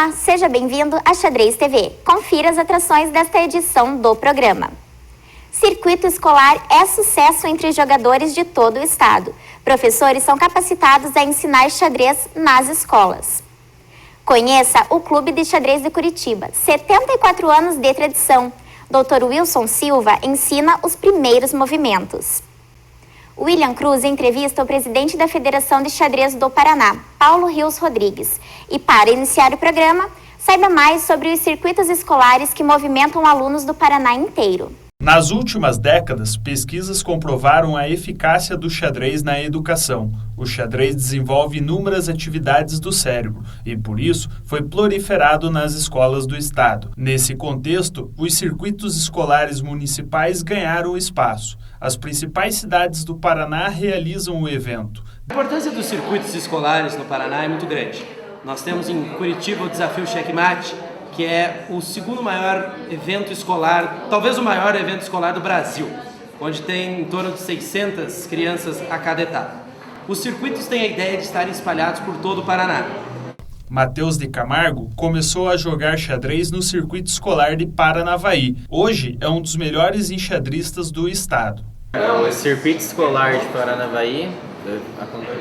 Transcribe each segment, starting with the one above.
Olá, seja bem-vindo à Xadrez TV. Confira as atrações desta edição do programa. Circuito escolar é sucesso entre jogadores de todo o estado. Professores são capacitados a ensinar xadrez nas escolas. Conheça o Clube de Xadrez de Curitiba, 74 anos de tradição. Dr. Wilson Silva ensina os primeiros movimentos. William Cruz entrevista o presidente da Federação de Xadrez do Paraná, Paulo Rios Rodrigues. E para iniciar o programa, saiba mais sobre os circuitos escolares que movimentam alunos do Paraná inteiro. Nas últimas décadas, pesquisas comprovaram a eficácia do xadrez na educação. O xadrez desenvolve inúmeras atividades do cérebro e, por isso, foi proliferado nas escolas do estado. Nesse contexto, os circuitos escolares municipais ganharam espaço. As principais cidades do Paraná realizam o evento. A importância dos circuitos escolares no Paraná é muito grande. Nós temos em Curitiba o Desafio Checkmate, que é o segundo maior evento escolar, talvez o maior evento escolar do Brasil, onde tem em torno de 600 crianças a cada etapa. Os circuitos têm a ideia de estarem espalhados por todo o Paraná. Matheus de Camargo começou a jogar xadrez no circuito escolar de Paranavaí. Hoje é um dos melhores enxadristas do estado. O circuito escolar de Paranavaí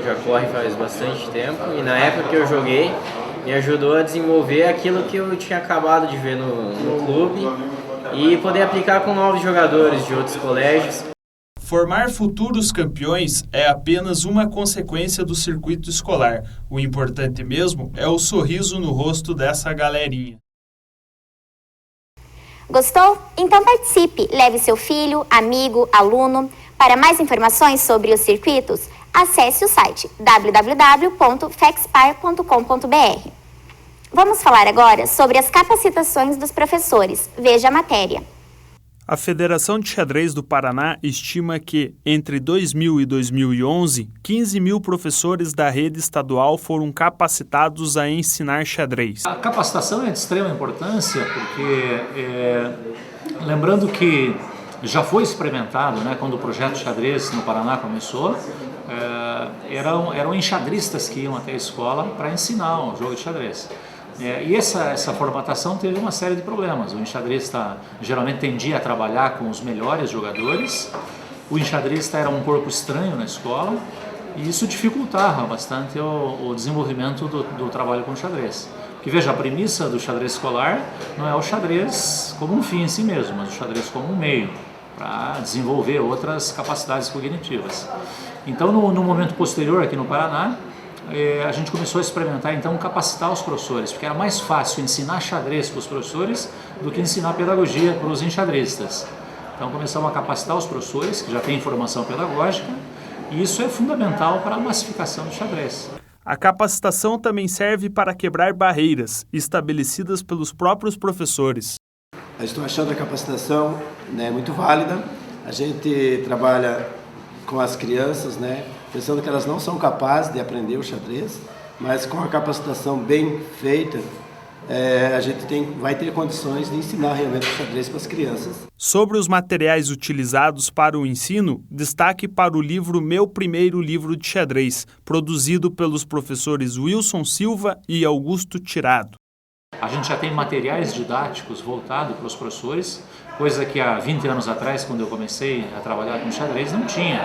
já corre faz bastante tempo e na época que eu joguei, me ajudou a desenvolver aquilo que eu tinha acabado de ver no clube e poder aplicar com novos jogadores de outros colégios. Formar futuros campeões é apenas uma consequência do circuito escolar. O importante mesmo é o sorriso no rosto dessa galerinha. Gostou? Então participe! Leve seu filho, amigo, aluno. Para mais informações sobre os circuitos, acesse o site www.fexpar.com.br. Vamos falar agora sobre as capacitações dos professores. Veja a matéria. A Federação de Xadrez do Paraná estima que, entre 2000 e 2011, 15 mil professores da rede estadual foram capacitados a ensinar xadrez. A capacitação é de extrema importância porque, lembrando que já foi experimentado, né, quando o projeto xadrez no Paraná começou, eram enxadristas que iam até a escola para ensinar o jogo de xadrez. E essa formatação teve uma série de problemas. O enxadrista geralmente tendia a trabalhar com os melhores jogadores, o enxadrista era um corpo estranho na escola e isso dificultava bastante o desenvolvimento do trabalho com o xadrez. Porque veja, a premissa do xadrez escolar não é o xadrez como um fim em si mesmo, mas o xadrez como um meio para desenvolver outras capacidades cognitivas. Então, no momento posterior aqui no Paraná, a gente começou a experimentar, então, capacitar os professores, porque era mais fácil ensinar xadrez para os professores do que ensinar pedagogia para os enxadristas. Então, começamos a capacitar os professores, que já têm formação pedagógica, e isso é fundamental para a massificação do xadrez. A capacitação também serve para quebrar barreiras estabelecidas pelos próprios professores. Eu estou achando a capacitação, né, muito válida. A gente trabalha com as crianças, né, pensando que elas não são capazes de aprender o xadrez, mas com a capacitação bem feita, a gente vai ter condições de ensinar realmente o xadrez para as crianças. Sobre os materiais utilizados para o ensino, destaque para o livro Meu Primeiro Livro de Xadrez, produzido pelos professores Wilson Silva e Augusto Tirado. A gente já tem materiais didáticos voltados para os professores, coisa que há 20 anos atrás, quando eu comecei a trabalhar com xadrez, não tinha.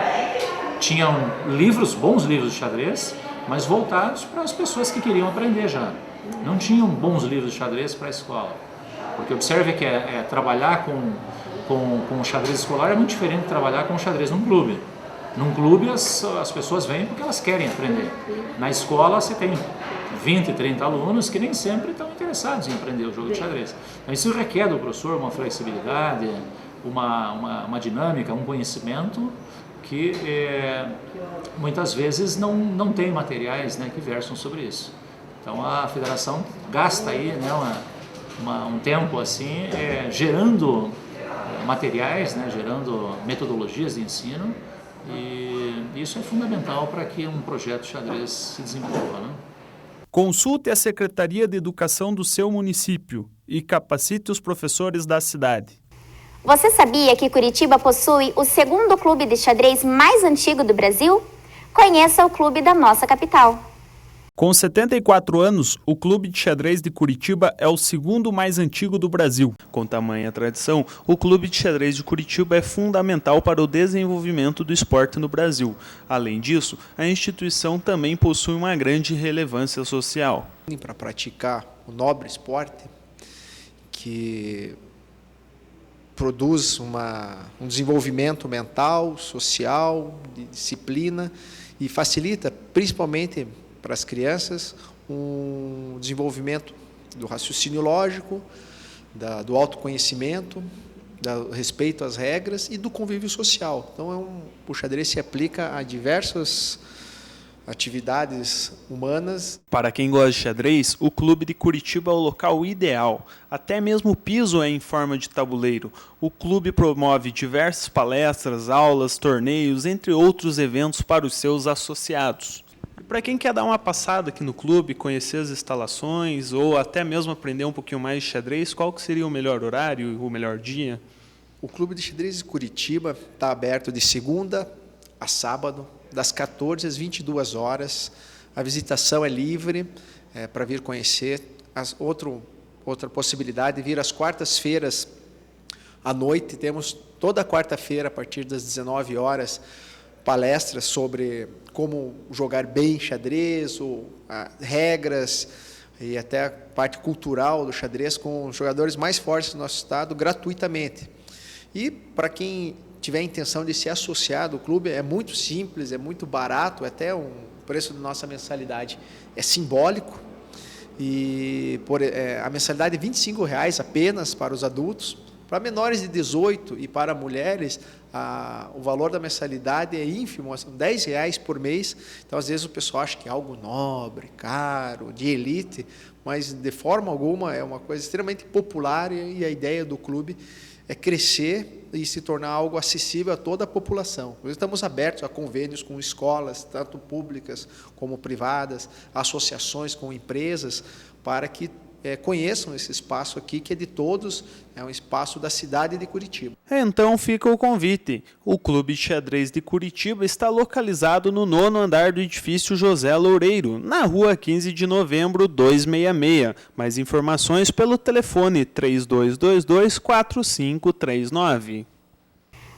Tinham bons livros de xadrez, mas voltados para as pessoas que queriam aprender já. Não tinham bons livros de xadrez para a escola. Porque observe que trabalhar com o xadrez escolar é muito diferente de trabalhar com o xadrez num clube. Num clube as pessoas vêm porque elas querem aprender. Na escola você tem 20, 30 alunos que nem sempre estão interessados em aprender o jogo de xadrez. Então isso requer do professor uma flexibilidade, uma dinâmica, um conhecimento que muitas vezes não tem materiais, né, que versam sobre isso. Então a federação gasta aí, né, um tempo assim, gerando materiais, né, gerando metodologias de ensino, e isso é fundamental para que um projeto de xadrez se desenvolva, né? Consulte a Secretaria de Educação do seu município e capacite os professores da cidade. Você sabia que Curitiba possui o segundo clube de xadrez mais antigo do Brasil? Conheça o clube da nossa capital. Com 74 anos, o Clube de Xadrez de Curitiba é o segundo mais antigo do Brasil. Com tamanha tradição, o Clube de Xadrez de Curitiba é fundamental para o desenvolvimento do esporte no Brasil. Além disso, a instituição também possui uma grande relevância social. Para praticar o nobre esporte, que produz um desenvolvimento mental, social, de disciplina e facilita, principalmente para as crianças, um desenvolvimento do raciocínio lógico, do autoconhecimento, do respeito às regras e do convívio social. Então, o xadrez se aplica a diversas atividades humanas. Para quem gosta de xadrez, o Clube de Curitiba é o local ideal. Até mesmo o piso é em forma de tabuleiro. O clube promove diversas palestras, aulas, torneios, entre outros eventos para os seus associados. Para quem quer dar uma passada aqui no clube, conhecer as instalações ou até mesmo aprender um pouquinho mais de xadrez, qual que seria o melhor horário, o melhor dia? O Clube de Xadrez de Curitiba está aberto de segunda a sábado, das 14 às 22 horas. A visitação é livre para vir conhecer. Outra possibilidade é vir às quartas-feiras à noite. Temos toda quarta-feira, a partir das 19 horas, palestras sobre como jogar bem xadrez, regras e até a parte cultural do xadrez com os jogadores mais fortes do nosso estado, gratuitamente. E para quem tiver a intenção de se associar ao clube, é muito simples, é muito barato, até o preço da nossa mensalidade é simbólico. E a mensalidade é R$ 25,00 apenas para os adultos. Para menores de 18 e para mulheres, o valor da mensalidade é ínfimo, são R$10 por mês. Então, às vezes, o pessoal acha que é algo nobre, caro, de elite, mas, de forma alguma, é uma coisa extremamente popular e a ideia do clube é crescer e se tornar algo acessível a toda a população. Nós estamos abertos a convênios com escolas, tanto públicas como privadas, associações com empresas, para que conheçam esse espaço aqui, que é de todos, é um espaço da cidade de Curitiba. Então fica o convite. O Clube de Xadrez de Curitiba está localizado no 9º andar do edifício José Loureiro, na rua 15 de novembro, 266. Mais informações pelo telefone 3222-4539.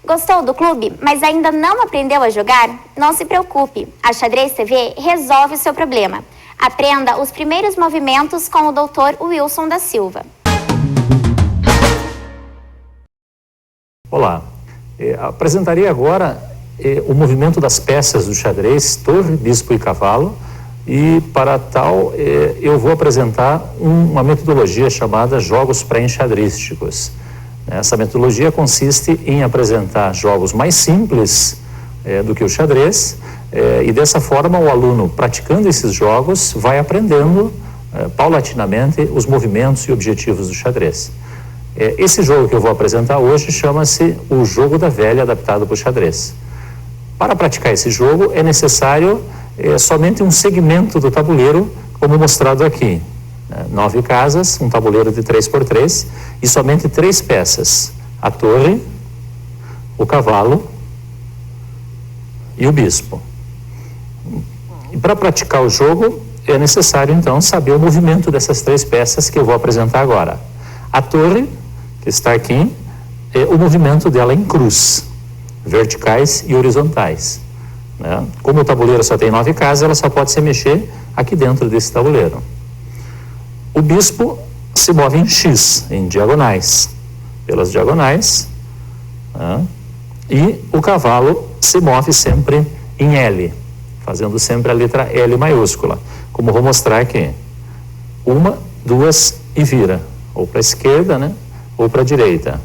Gostou do clube, mas ainda não aprendeu a jogar? Não se preocupe, a Xadrez TV resolve o seu problema. Aprenda os primeiros movimentos com o Dr. Wilson da Silva. Olá, apresentarei agora o movimento das peças do xadrez, torre, bispo e cavalo, e para tal eu vou apresentar uma metodologia chamada jogos pré-enxadrísticos. Essa metodologia consiste em apresentar jogos mais simples do que o xadrez, e dessa forma o aluno, praticando esses jogos, vai aprendendo paulatinamente os movimentos e objetivos do xadrez. Esse jogo que eu vou apresentar hoje chama-se o jogo da velha adaptado para o xadrez. Para praticar esse jogo é necessário somente um segmento do tabuleiro, como mostrado aqui. 9 casas, um tabuleiro de 3x3 e somente 3 peças: a torre, o cavalo e o bispo. E para praticar o jogo é necessário então saber o movimento dessas 3 peças que eu vou apresentar agora. A torre, que está aqui, o movimento dela em cruz, verticais e horizontais. Como o tabuleiro só tem 9 casas, ela só pode se mexer aqui dentro desse tabuleiro. O bispo se move em X, em diagonais, pelas diagonais, e o cavalo se move sempre em L, fazendo sempre a letra L maiúscula, como vou mostrar aqui. 1, 2 e vira, ou para a esquerda, ou para a direita.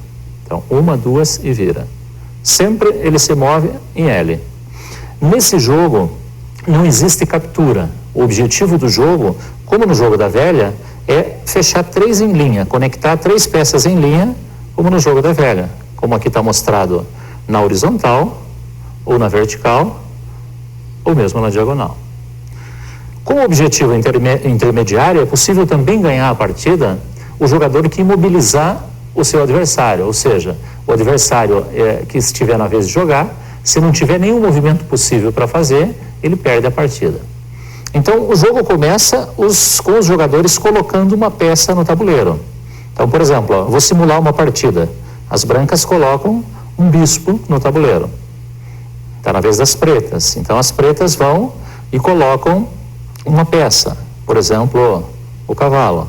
Então, 1, 2 e vira. Sempre ele se move em L. Nesse jogo, não existe captura. O objetivo do jogo, como no jogo da velha, é fechar 3 em linha, conectar 3 peças em linha, como no jogo da velha, como aqui está mostrado na horizontal, ou na vertical, ou mesmo na diagonal. Com o objetivo intermediário, é possível também ganhar a partida o jogador que imobilizar o seu adversário, ou seja, o adversário que estiver na vez de jogar, se não tiver nenhum movimento possível para fazer, ele perde a partida. Então, o jogo começa com os jogadores colocando uma peça no tabuleiro. Então, por exemplo, eu vou simular uma partida. As brancas colocam um bispo no tabuleiro. Está na vez das pretas. Então, as pretas vão e colocam uma peça. Por exemplo, o cavalo.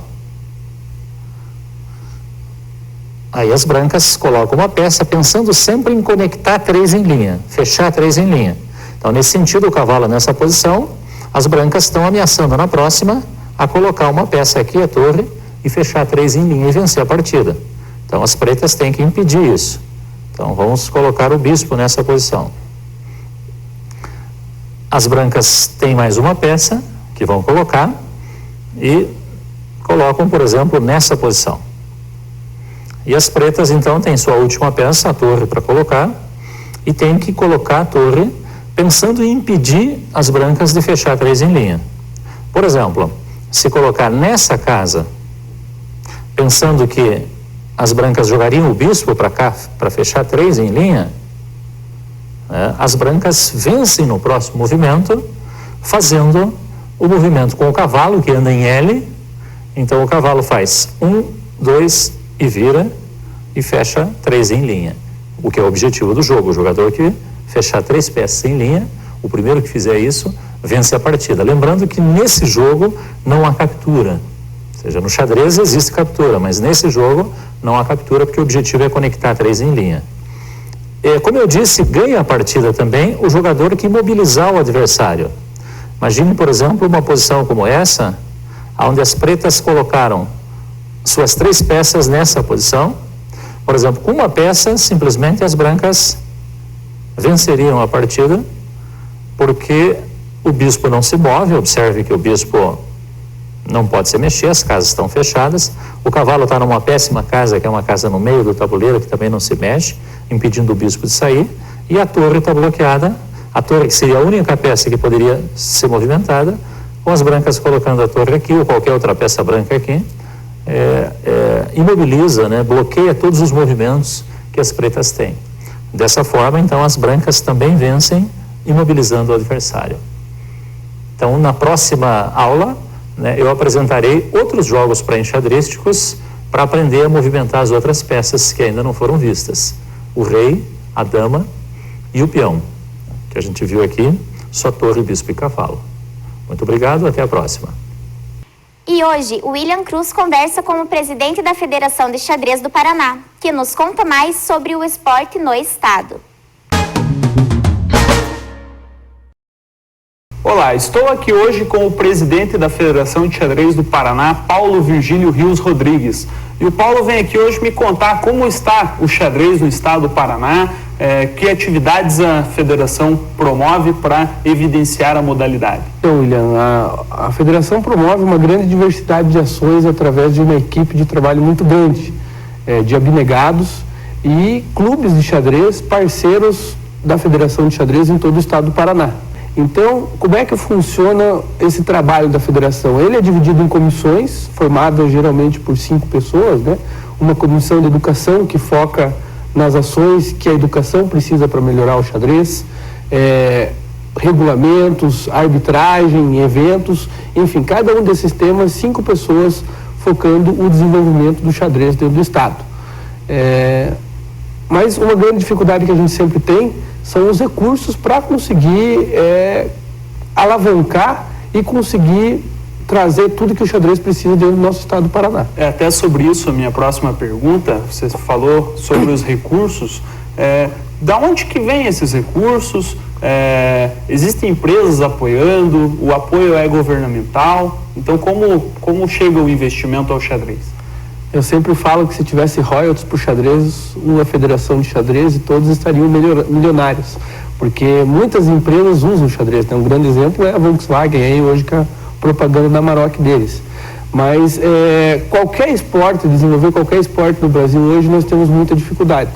Aí as brancas colocam uma peça pensando sempre em conectar 3 em linha, fechar 3 em linha. Então, nesse sentido, o cavalo nessa posição, as brancas estão ameaçando na próxima a colocar uma peça aqui, a torre, e fechar 3 em linha e vencer a partida. Então, as pretas têm que impedir isso. Então, vamos colocar o bispo nessa posição. As brancas têm mais uma peça que vão colocar e colocam, por exemplo, nessa posição. E as pretas, então, têm sua última peça, a torre, para colocar, e tem que colocar a torre pensando em impedir as brancas de fechar 3 em linha. Por exemplo, se colocar nessa casa, pensando que as brancas jogariam o bispo para cá, para fechar 3 em linha, né, as brancas vencem no próximo movimento, fazendo o movimento com o cavalo, que anda em L. Então, o cavalo faz 1, 2 e vira e fecha 3 em linha. O que é o objetivo do jogo, o jogador que fechar 3 peças em linha, o primeiro que fizer isso, vence a partida. Lembrando que nesse jogo não há captura. Ou seja, no xadrez existe captura, mas nesse jogo não há captura porque o objetivo é conectar 3 em linha. Como eu disse, ganha a partida também o jogador que imobilizar o adversário. Imagine, por exemplo, uma posição como essa, onde as pretas colocaram suas 3 peças nessa posição. Por exemplo, com uma peça, simplesmente as brancas venceriam a partida, porque o bispo não se move. Observe que o bispo não pode se mexer, as casas estão fechadas. O cavalo está numa péssima casa, que é uma casa no meio do tabuleiro, que também não se mexe, impedindo o bispo de sair. E a torre está bloqueada, a torre que seria a única peça que poderia ser movimentada, com as brancas colocando a torre aqui, ou qualquer outra peça branca aqui, imobiliza, né, bloqueia todos os movimentos que as pretas têm. Dessa forma, então, as brancas também vencem, imobilizando o adversário. Então, na próxima aula, né, eu apresentarei outros jogos pré-enxadrísticos para aprender a movimentar as outras peças que ainda não foram vistas. O rei, a dama e o peão, que a gente viu aqui, só torre, bispo e cavalo. Muito obrigado, até a próxima. E hoje, o William Cruz conversa com o presidente da Federação de Xadrez do Paraná, que nos conta mais sobre o esporte no estado. Olá, estou aqui hoje com o presidente da Federação de Xadrez do Paraná, Paulo Virgílio Rios Rodrigues. E o Paulo vem aqui hoje me contar como está o xadrez no estado do Paraná, que atividades a federação promove para evidenciar a modalidade. Então, William, a federação promove uma grande diversidade de ações através de uma equipe de trabalho muito grande, de abnegados e clubes de xadrez, parceiros da Federação de Xadrez em todo o estado do Paraná. Então, como é que funciona esse trabalho da federação? Ele é dividido em comissões, formadas geralmente por 5 pessoas, né? Uma comissão de educação que foca nas ações que a educação precisa para melhorar o xadrez, regulamentos, arbitragem, eventos, enfim, cada um desses temas, 5 pessoas focando o desenvolvimento do xadrez dentro do estado. Mas uma grande dificuldade que a gente sempre tem são os recursos para conseguir alavancar e conseguir trazer tudo que o xadrez precisa dentro do nosso estado do Paraná. Até sobre isso, a minha próxima pergunta, você falou sobre os recursos, da onde que vem esses recursos? Existem empresas apoiando, o apoio é governamental, então como chega o investimento ao xadrez? Eu sempre falo que se tivesse royalties para o xadrez, uma federação de xadrez e todos estariam milionários, porque muitas empresas usam o xadrez, né? Um grande exemplo é a Volkswagen, aí hoje com a propaganda da Maroc deles. Mas qualquer esporte, desenvolver qualquer esporte no Brasil hoje, nós temos muita dificuldade.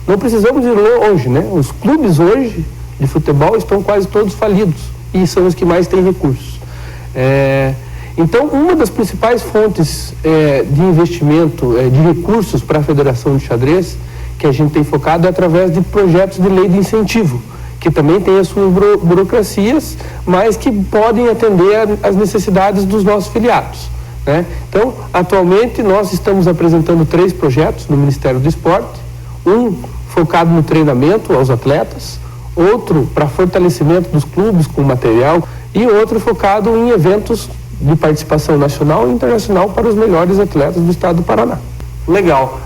Não precisamos ir longe, né? Os clubes hoje de futebol estão quase todos falidos e são os que mais têm recursos. Então, uma das principais fontes de investimento, de recursos para a Federação de Xadrez, que a gente tem focado é através de projetos de lei de incentivo, que também tem as suas burocracias, mas que podem atender às necessidades dos nossos filiados, né? Então, atualmente nós estamos apresentando 3 projetos no Ministério do Esporte, um focado no treinamento aos atletas, outro para fortalecimento dos clubes com material e outro focado em eventos de participação nacional e internacional para os melhores atletas do estado do Paraná. Legal.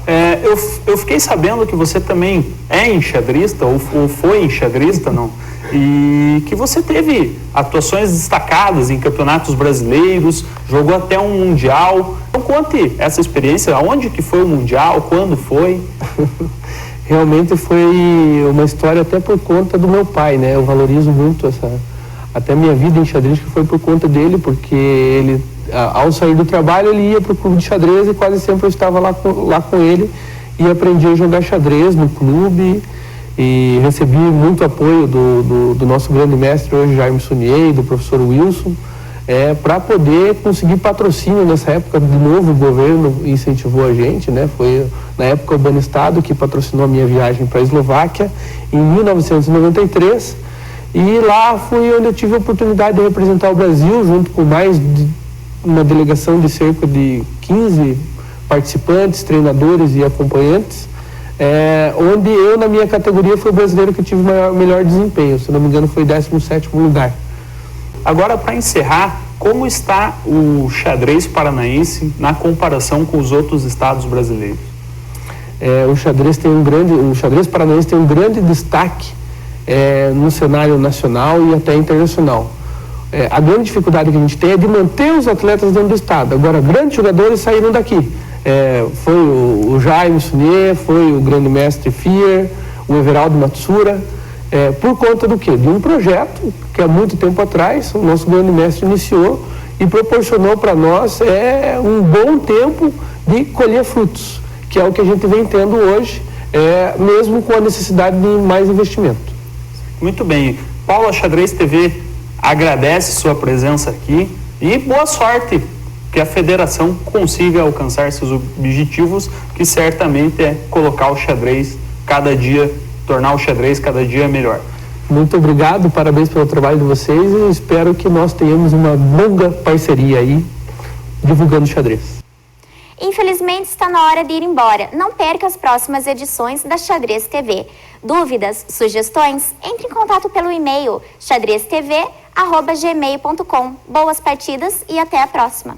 Eu fiquei sabendo que você também é enxadrista, ou foi enxadrista, não? E que você teve atuações destacadas em campeonatos brasileiros, jogou até um mundial. Então conte essa experiência, aonde que foi o mundial, quando foi? Realmente foi uma história até por conta do meu pai, né? Eu valorizo muito até minha vida em xadrez, que foi por conta dele, porque ele, ao sair do trabalho, ele ia para o clube de xadrez e quase sempre eu estava lá com ele e aprendi a jogar xadrez no clube e recebi muito apoio do nosso grande mestre hoje, Jaime Sunier, do professor Wilson, para poder conseguir patrocínio. Nessa época, de novo, o governo incentivou a gente, né? Foi na época o Banestado que patrocinou a minha viagem para a Eslováquia em 1993. E lá foi onde eu tive a oportunidade de representar o Brasil, junto com mais de uma delegação de cerca de 15 participantes, treinadores e acompanhantes, onde eu, na minha categoria, fui o brasileiro que tive o melhor desempenho. Se não me engano, foi 17º lugar. Agora, para encerrar, como está o xadrez paranaense na comparação com os outros estados brasileiros? O xadrez paranaense tem um grande destaque no cenário nacional e até internacional. A grande dificuldade que a gente tem é de manter os atletas dentro do estado. Agora, grandes jogadores saíram daqui. Foi o Jaime Sunier, foi o grande mestre Fier, o Everaldo Matsura, por conta do quê? De um projeto que há muito tempo atrás o nosso grande mestre iniciou e proporcionou para nós um bom tempo de colher frutos, que é o que a gente vem tendo hoje, mesmo com a necessidade de mais investimento. Muito bem. Paulo, a Xadrez TV agradece sua presença aqui e boa sorte que a federação consiga alcançar seus objetivos, que certamente é colocar o xadrez cada dia, tornar o xadrez cada dia melhor. Muito obrigado, parabéns pelo trabalho de vocês e espero que nós tenhamos uma longa parceria aí, divulgando xadrez. Infelizmente está na hora de ir embora. Não perca as próximas edições da Xadrez TV. Dúvidas, sugestões? Entre em contato pelo e-mail xadreztv@gmail.com. Boas partidas e até a próxima.